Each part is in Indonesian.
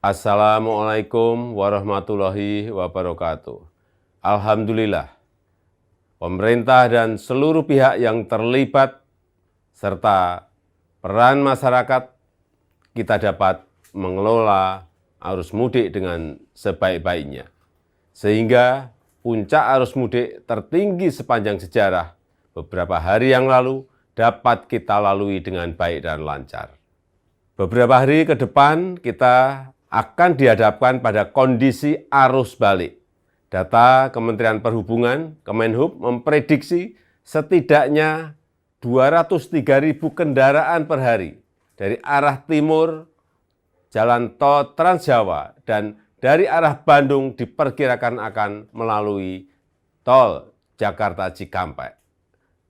Assalamualaikum warahmatullahi wabarakatuh. Alhamdulillah, pemerintah dan seluruh pihak yang terlibat serta peran masyarakat kita dapat mengelola arus mudik dengan sebaik-baiknya. Sehingga puncak arus mudik tertinggi sepanjang sejarah beberapa hari yang lalu dapat kita lalui dengan baik dan lancar. Beberapa hari ke depan kita akan dihadapkan pada kondisi arus balik. Data Kementerian Perhubungan, Kemenhub, memprediksi setidaknya 203.000 kendaraan per hari dari arah timur, jalan tol Trans Jawa, dan dari arah Bandung diperkirakan akan melalui tol Jakarta Cikampek.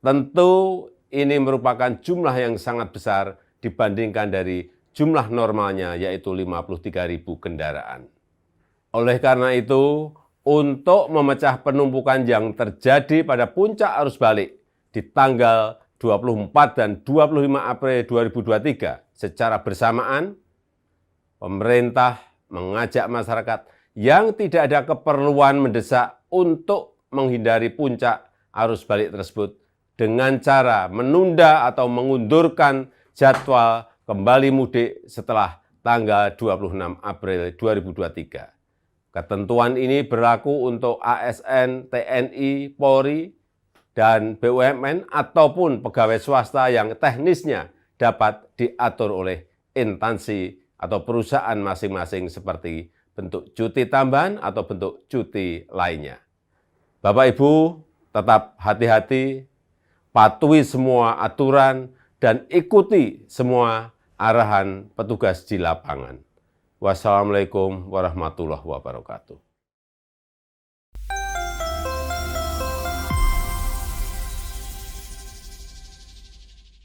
Tentu ini merupakan jumlah yang sangat besar dibandingkan dari jumlah normalnya, yaitu 53.000 kendaraan. Oleh karena itu, untuk memecah penumpukan yang terjadi pada puncak arus balik di tanggal 24 dan 25 April 2023 secara bersamaan, pemerintah mengajak masyarakat yang tidak ada keperluan mendesak untuk menghindari puncak arus balik tersebut dengan cara menunda atau mengundurkan jadwal kembali mudik setelah tanggal 26 April 2023. Ketentuan ini berlaku untuk ASN, TNI, Polri, dan BUMN ataupun pegawai swasta yang teknisnya dapat diatur oleh instansi atau perusahaan masing-masing seperti bentuk cuti tambahan atau bentuk cuti lainnya. Bapak Ibu tetap hati-hati, patuhi semua aturan, dan ikuti semua arahan petugas di lapangan. Wassalamualaikum warahmatullahi wabarakatuh.